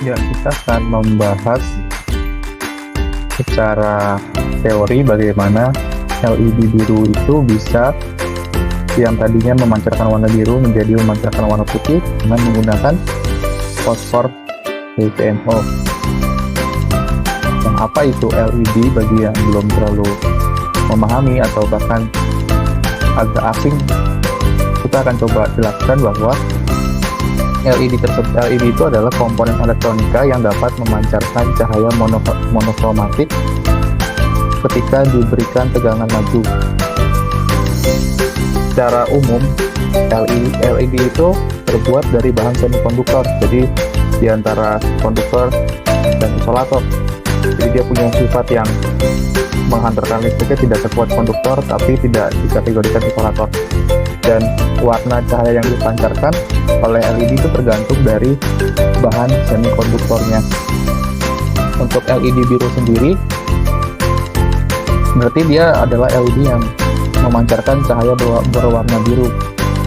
Ya, kita akan membahas secara teori bagaimana LED biru itu bisa yang tadinya memancarkan warna biru menjadi memancarkan warna putih dengan menggunakan fosfor BCNO. Yang apa itu LED bagi yang belum terlalu memahami atau bahkan agak asing, kita akan coba jelaskan bahwa LED itu adalah komponen elektronika yang dapat memancarkan cahaya monokromatik ketika diberikan tegangan maju. Secara umum, LED itu terbuat dari bahan semikonduktor, jadi di antara konduktor dan isolator. Jadi dia punya sifat yang menghantarkan listriknya tidak sekuat konduktor, tapi tidak dikategorikan isolator. Dan warna cahaya yang dipancarkan oleh LED itu tergantung dari bahan semikonduktornya. Untuk LED biru sendiri, berarti dia adalah LED yang memancarkan cahaya berwarna biru,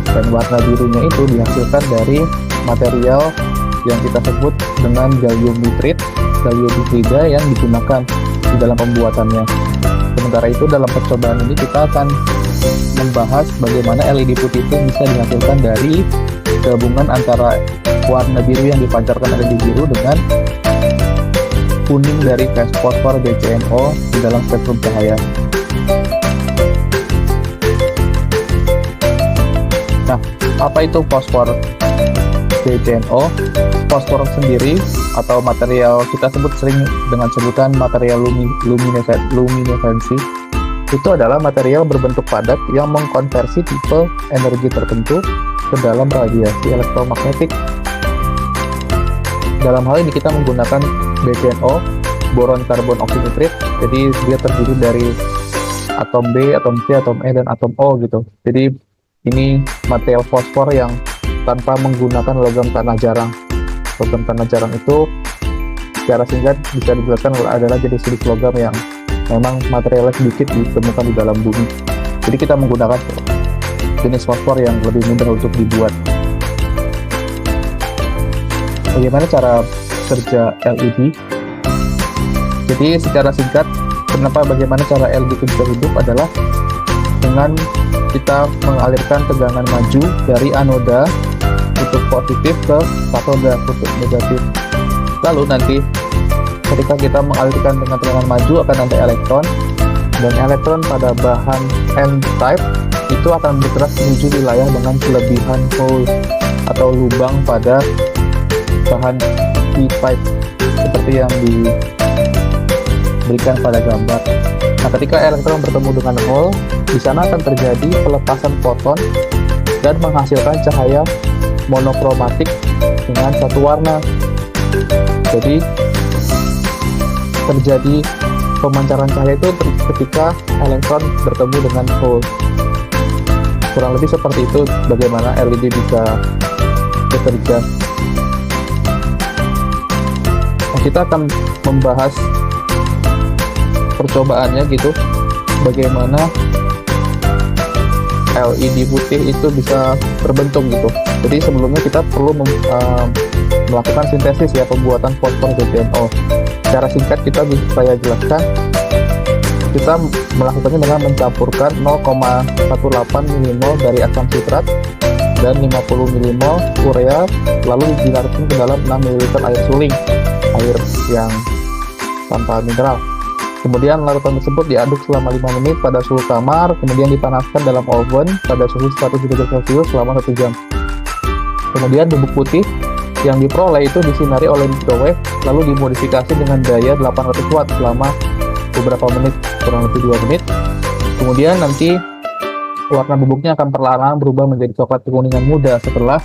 dan warna birunya itu dihasilkan dari material yang kita sebut dengan gallium nitrida yang digunakan di dalam pembuatannya. Sementara itu dalam percobaan ini kita akan membahas bagaimana LED putih itu bisa dihasilkan dari gabungan antara warna biru yang dipancarkan LED biru dengan kuning dari fosfor BCNO di dalam spektrum cahaya. Nah, apa itu fosfor BCNO? Fosfor sendiri atau material kita sebut sering dengan sebutan material luminesensi, itu adalah material berbentuk padat yang mengkonversi tipe energi tertentu ke dalam radiasi elektromagnetik. Dalam hal ini kita menggunakan BCNO, boron karbon oksinitrit, jadi dia terdiri dari atom B, atom C, atom E, dan atom O gitu. Jadi ini material fosfor yang tanpa menggunakan logam tanah jarang. Logam tanah jarang itu secara singkat bisa dijelaskan adalah jenis logam yang memang materialnya sedikit ditemukan di dalam bumi. Jadi kita menggunakan jenis fosfor yang lebih mudah untuk dibuat. Bagaimana cara kerja LED? Jadi secara singkat, bagaimana cara LED itu bisa hidup adalah dengan kita mengalirkan tegangan maju dari anoda kutub positif ke katoda kutub negatif. Lalu nanti ketika kita mengalirkan dengan tegangan maju akan ada elektron, dan elektron pada bahan N-type itu akan bergerak menuju wilayah dengan kelebihan hole atau lubang pada bahan P-type seperti yang diberikan pada gambar. Nah, ketika elektron bertemu dengan hole, di sana akan terjadi pelepasan foton dan menghasilkan cahaya monokromatik dengan satu warna. Jadi terjadi pemancaran cahaya itu ketika elektron bertemu dengan hole. Kurang lebih seperti itu bagaimana LED bisa bekerja. Nah, kita akan membahas percobaannya gitu, bagaimana LED putih itu bisa terbentuk gitu. Jadi sebelumnya kita perlu melakukan sintesis ya, pembuatan fosfor BCNO. Secara singkat saya jelaskan, kita melakukannya dengan mencampurkan 0,18 mmol dari asam sitrat dan 50 mmol urea, lalu dilarutkan ke dalam 6 ml air suling, air yang tanpa mineral. Kemudian larutan tersebut diaduk selama 5 menit pada suhu kamar, kemudian dipanaskan dalam oven pada suhu 100 derajat Celcius selama 1 jam. Kemudian bubuk putih yang diperoleh itu disinari oleh microwave, lalu dimodifikasi dengan daya 800 watt selama beberapa menit, kurang lebih 2 menit. Kemudian nanti warna bubuknya akan perlahan-lahan berubah menjadi coklat kekuningan muda setelah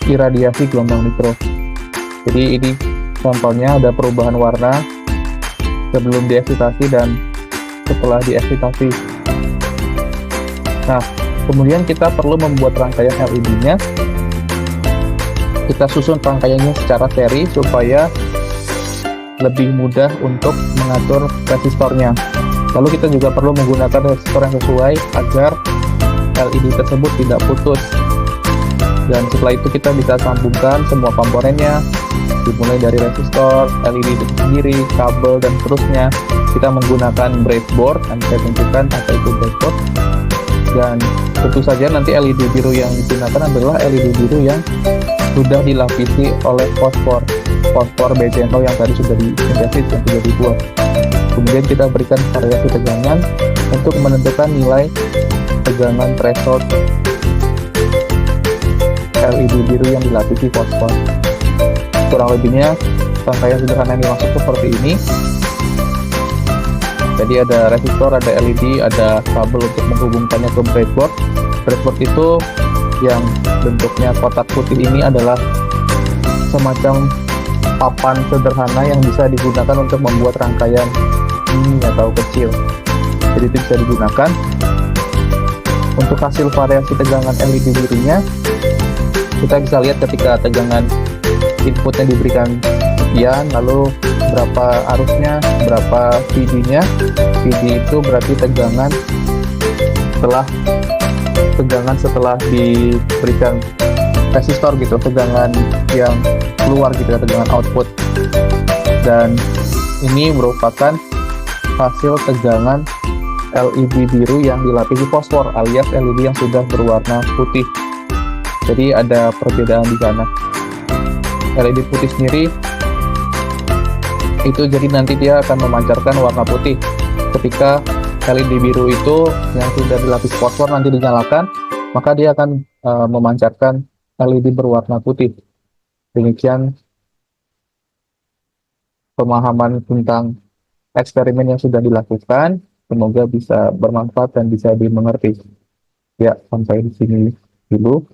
iradiasi gelombang mikro. Jadi ini contohnya, ada perubahan warna sebelum dieksitasi dan setelah dieksitasi. Nah, kemudian kita perlu membuat rangkaian LED-nya. Kita susun rangkaiannya secara seri supaya lebih mudah untuk mengatur resistornya. Lalu kita juga perlu menggunakan resistor yang sesuai agar LED tersebut tidak putus. Dan setelah itu kita bisa sambungkan semua komponennya dimulai dari resistor, LED itu sendiri, kabel, dan seterusnya. Kita menggunakan breadboard, dan saya tunjukkan apa itu breadboard. Dan tentu saja nanti LED biru yang digunakan adalah LED biru yang sudah dilapisi oleh fosfor BCNO yang tadi sudah disintesis, yang sudah dibuat. Kemudian kita berikan variasi tegangan untuk menentukan nilai tegangan threshold LED biru yang dilapisi fosfor. Kurang lebihnya rangkaian sederhana yang dimaksud seperti ini. Jadi ada resistor, ada LED, ada kabel untuk menghubungkannya ke breadboard. Breadboard itu yang bentuknya kotak putih ini adalah semacam papan sederhana yang bisa digunakan untuk membuat rangkaian mini atau kecil. Jadi itu bisa digunakan. Untuk hasil variasi tegangan LED birunya, kita bisa lihat ketika tegangan inputnya diberikan sekian, lalu berapa arusnya, berapa VD-nya. VD itu berarti tegangan setelah diberikan resistor gitu, tegangan yang keluar gitu ya, tegangan output. Dan ini merupakan hasil tegangan LED biru yang dilapisi fosfor alias LED yang sudah berwarna putih. Jadi ada perbedaan di sana. LED putih sendiri itu jadi nanti dia akan memancarkan warna putih. Ketika LED biru itu yang sudah dilapis fosfor nanti dinyalakan, maka dia akan memancarkan LED berwarna putih. Demikian pemahaman tentang eksperimen yang sudah dilakukan. Semoga bisa bermanfaat dan bisa dimengerti. Ya, sampai di sini dulu.